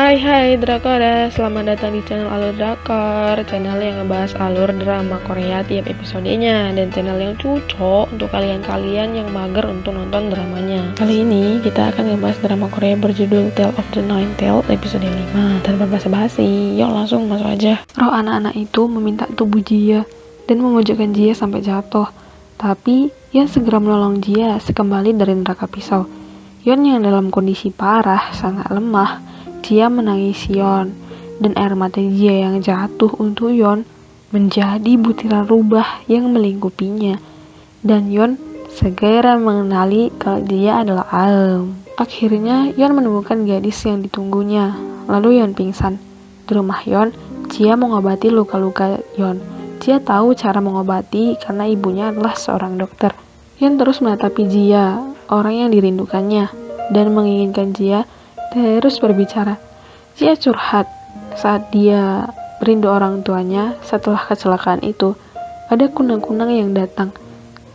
Hai Drakor, selamat datang di channel Alur Drakor, channel yang ngebahas alur drama Korea tiap episodenya, dan channel yang cocok untuk kalian-kalian yang mager untuk nonton dramanya. Kali ini kita akan ngebahas drama Korea berjudul Tale of the Nine Tails episode 5. Tanpa basa-basi, yuk langsung masuk aja. Roh anak-anak itu meminta tubuh Jia dan memojokkan Jia sampai jatuh, tapi Yeon segera menolong Jia sekembali dari neraka pisau. Yeon yang dalam kondisi parah, sangat lemah. Jia menangis Yeon, dan air mata Jia yang jatuh untuk Yeon menjadi butiran rubah yang melingkupinya. Dan Yeon segera mengenali kalau dia adalah Aum. Akhirnya Yeon menemukan gadis yang ditunggunya. Lalu Yeon pingsan. Di rumah Yeon, Jia mengobati luka-luka Yeon. Jia tahu cara mengobati karena ibunya adalah seorang dokter. Yeon terus menatapi Jia, orang yang dirindukannya, dan menginginkan Jia terus berbicara. Jia curhat saat dia rindu orang tuanya setelah kecelakaan itu. Ada kunang-kunang yang datang.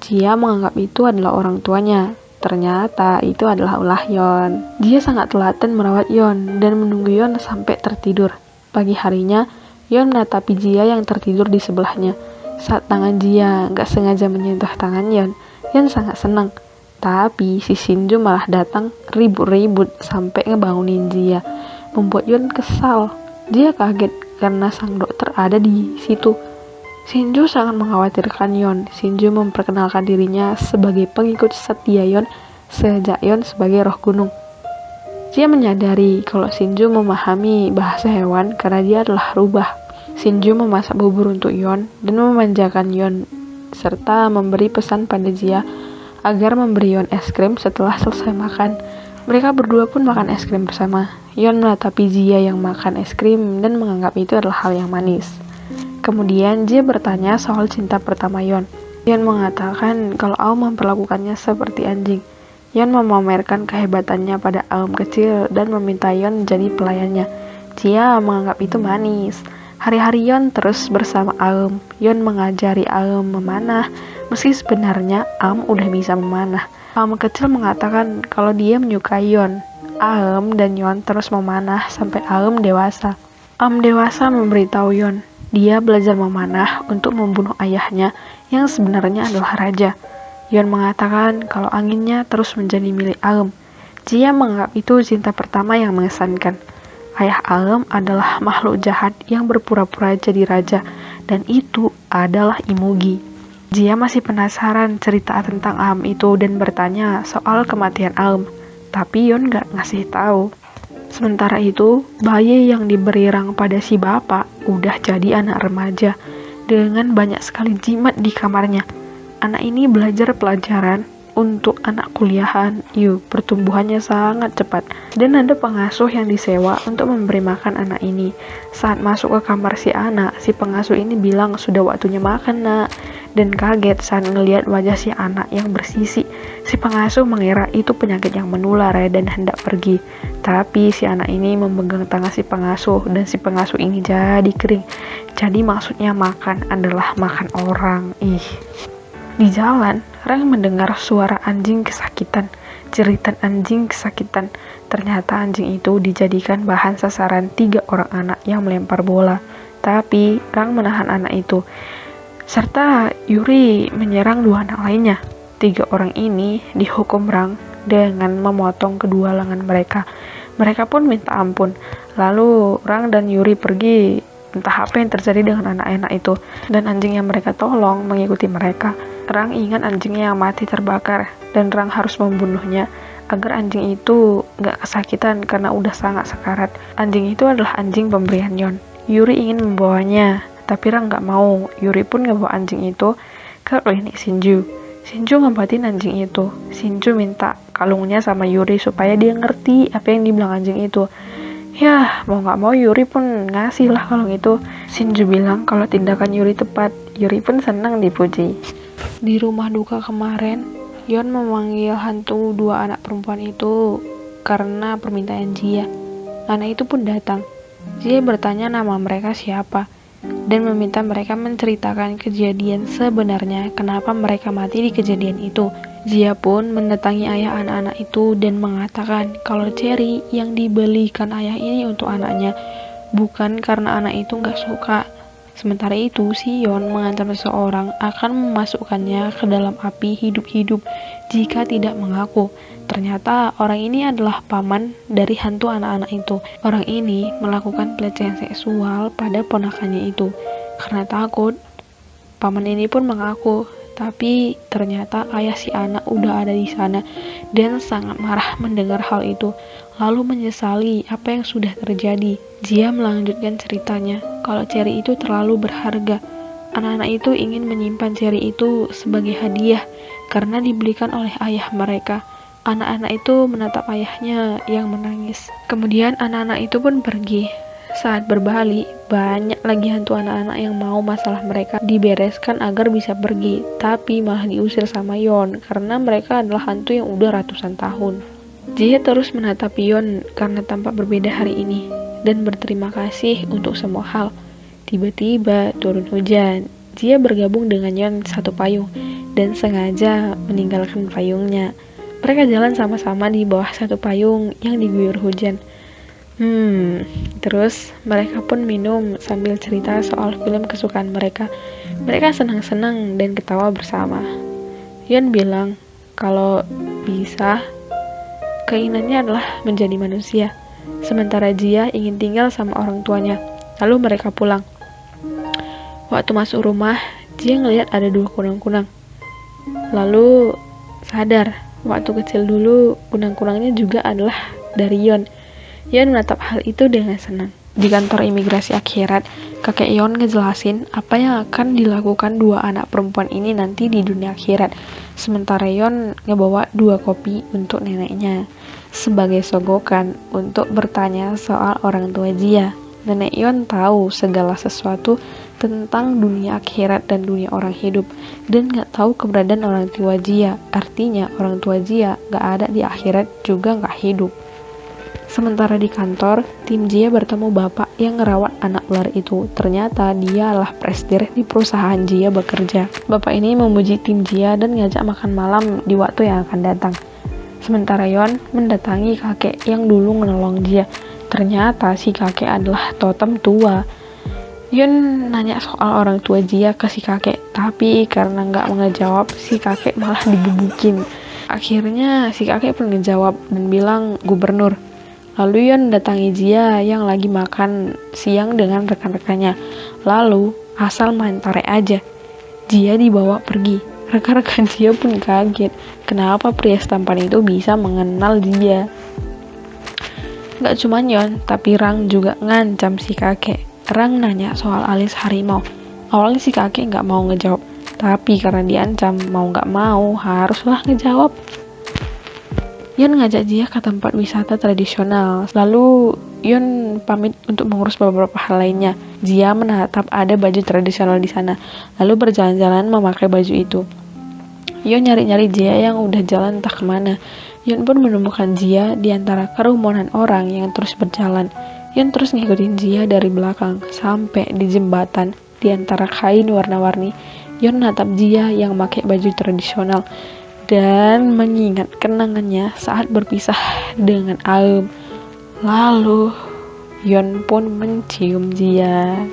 Jia menganggap itu adalah orang tuanya. Ternyata itu adalah ulah Yeon. Jia sangat telaten merawat Yeon dan menunggu Yeon sampai tertidur. Pagi harinya, Yeon menatapi Jia yang tertidur di sebelahnya. Saat tangan Jia gak sengaja menyentuh tangan Yeon, Yeon sangat senang. Tapi si Shinju malah datang ribut-ribut sampai ngebangunin Jia, membuat Yeon kesal. Jia kaget karena sang dokter ada di situ. Shinju sangat mengkhawatirkan Yeon. Shinju memperkenalkan dirinya sebagai pengikut setia Yeon sejak Yeon sebagai roh gunung. Jia menyadari kalau Shinju memahami bahasa hewan karena dia adalah rubah. Shinju memasak bubur untuk Yeon dan memanjakan Yeon serta memberi pesan pada Jia agar memberi Yeon es krim setelah selesai makan. Mereka berdua pun makan es krim bersama. Yeon menatapi Jia yang makan es krim dan menganggap itu adalah hal yang manis. Kemudian Jia bertanya soal cinta pertama Yeon. Yeon mengatakan kalau Aum memperlakukannya seperti anjing. Yeon memamerkan kehebatannya pada Aum kecil dan meminta Yeon jadi pelayannya. Jia menganggap itu manis. Hari-hari Yeon terus bersama Aum. Yeon mengajari Aum memanah, meski sebenarnya Aum udah bisa memanah. Aum kecil mengatakan kalau dia menyukai Yeon. Aum dan Yeon terus memanah sampai Aum dewasa. Aum dewasa memberitahu Yeon, dia belajar memanah untuk membunuh ayahnya yang sebenarnya adalah raja. Yeon mengatakan kalau anginnya terus menjadi milik Aum. Jia menganggap itu cinta pertama yang mengesankan. Ayah Aum adalah makhluk jahat yang berpura-pura jadi raja, dan itu adalah Imugi. Jia masih penasaran cerita tentang Aum itu dan bertanya soal kematian Aum, tapi Yeon gak ngasih tahu. Sementara itu, bayi yang diberi rang pada si bapak udah jadi anak remaja dengan banyak sekali jimat di kamarnya. Anak ini belajar pelajaran untuk anak kuliahan. Pertumbuhannya sangat cepat. Dan ada pengasuh yang disewa untuk memberi makan anak ini. Saat masuk ke kamar si anak, si pengasuh ini bilang sudah waktunya makan nak. Dan kaget saat ngelihat wajah si anak yang bersisi. Si pengasuh mengira itu penyakit yang menular dan hendak pergi. Tapi si anak ini memegang tangan si pengasuh dan si pengasuh ini jadi kering. Jadi maksudnya makan adalah makan orang. Di jalan, Rang mendengar suara anjing kesakitan, jeritan anjing kesakitan. Ternyata anjing itu dijadikan bahan sasaran 3 orang anak yang melempar bola. Tapi Rang menahan anak itu. Serta Yuri menyerang 2 anak lainnya. 3 orang ini dihukum Rang dengan memotong kedua lengan mereka. Mereka pun minta ampun. Lalu Rang dan Yuri pergi. Entah apa yang terjadi dengan anak-anak itu. Dan anjing yang mereka tolong mengikuti mereka. Rang ingat anjingnya yang mati terbakar, dan Rang harus membunuhnya agar anjing itu gak kesakitan karena udah sangat sekarat. Anjing itu adalah anjing pemberian Yeon. Yuri ingin membawanya, tapi Rang gak mau. Yuri pun ngebawa anjing itu ke klinik Shinju. Shinju ngobatin anjing itu. Shinju minta kalungnya sama Yuri supaya dia ngerti apa yang dibilang anjing itu. Ya, mau gak mau Yuri pun ngasih lah kalung itu. Shinju bilang kalau tindakan Yuri tepat. Yuri pun senang dipuji. Di rumah duka kemarin, Yeon memanggil hantu 2 anak perempuan itu karena permintaan Jia. Anak itu pun datang. Jia bertanya nama mereka siapa dan meminta mereka menceritakan kejadian sebenarnya kenapa mereka mati di kejadian itu. Jia pun mendatangi ayah anak-anak itu dan mengatakan kalau cherry yang dibelikan ayah ini untuk anaknya, bukan karena anak itu nggak suka. Sementara itu, si Yon mengancam seseorang akan memasukkannya ke dalam api hidup-hidup jika tidak mengaku. Ternyata orang ini adalah paman dari hantu anak-anak itu. Orang ini melakukan pelecehan seksual pada ponakannya itu. Karena takut, paman ini pun mengaku, tapi ternyata ayah si anak udah ada di sana dan sangat marah mendengar hal itu, lalu menyesali apa yang sudah terjadi. Jia melanjutkan ceritanya, kalau cherry itu terlalu berharga. Anak-anak itu ingin menyimpan cherry itu sebagai hadiah karena dibelikan oleh ayah mereka. Anak-anak itu menatap ayahnya yang menangis. Kemudian anak-anak itu pun pergi. Saat berbalik, banyak lagi hantu anak-anak yang mau masalah mereka dibereskan agar bisa pergi, tapi malah diusir sama Yon karena mereka adalah hantu yang udah ratusan tahun. Jia terus menatap Yon karena tampak berbeda hari ini dan berterima kasih untuk semua hal. Tiba-tiba turun hujan. Jia bergabung dengan Yon satu payung dan sengaja meninggalkan payungnya. Mereka jalan sama-sama di bawah satu payung yang diguyur hujan. Terus mereka pun minum sambil cerita soal film kesukaan mereka. Mereka senang-senang dan ketawa bersama. Yon bilang kalau bisa, keinginannya adalah menjadi manusia. Sementara Jia ingin tinggal sama orang tuanya. Lalu mereka pulang. Waktu masuk rumah, Jia ngelihat ada 2 kunang-kunang. Lalu sadar, waktu kecil dulu kunang-kunangnya juga adalah dari Yon. Yon menatap hal itu dengan senang. Di kantor imigrasi akhirat, kakek Yon ngejelasin apa yang akan dilakukan 2 anak perempuan ini nanti di dunia akhirat. Sementara Yon ngebawa 2 kopi untuk neneknya sebagai sogokan untuk bertanya soal orang tua Jia. Nenek Yon tahu segala sesuatu tentang dunia akhirat dan dunia orang hidup dan gak tahu keberadaan orang tua Jia. Artinya orang tua Jia gak ada di akhirat juga gak hidup. Sementara di kantor, tim Jia bertemu bapak yang ngerawat anak ular itu. Ternyata dia adalah presidir di perusahaan Jia bekerja. Bapak ini memuji tim Jia dan ngajak makan malam di waktu yang akan datang. Sementara Yon mendatangi kakek yang dulu menolong Jia. Ternyata si kakek adalah totem tua. Yon nanya soal orang tua Jia ke si kakek, tapi karena nggak ngejawab, si kakek malah digebukin. Akhirnya si kakek pun ngejawab dan bilang gubernur. Lalu Yon datangi Jia yang lagi makan siang dengan rekan-rekannya. Lalu asal main tarik aja, Jia dibawa pergi. Rekan-rekan Jia pun kaget, kenapa pria tampan itu bisa mengenal Jia. Gak cuma Yon, tapi Rang juga ngancam si kakek. Rang nanya soal alis harimau. Awalnya si kakek gak mau ngejawab, tapi karena diancam mau gak mau haruslah ngejawab. Yon ngajak Jia ke tempat wisata tradisional. Lalu Yon pamit untuk mengurus beberapa hal lainnya. Jia menatap ada baju tradisional di sana, lalu berjalan-jalan memakai baju itu. Yon nyari-nyari Jia yang udah jalan entah kemana. Yon pun menemukan Jia di antara kerumunan orang yang terus berjalan. Yon terus ngikutin Jia dari belakang sampai di jembatan di antara kain warna-warni. Yon natap Jia yang pakai baju tradisional dan mengingat kenangannya saat berpisah dengan Aum. Lalu Yon pun mencium Jia.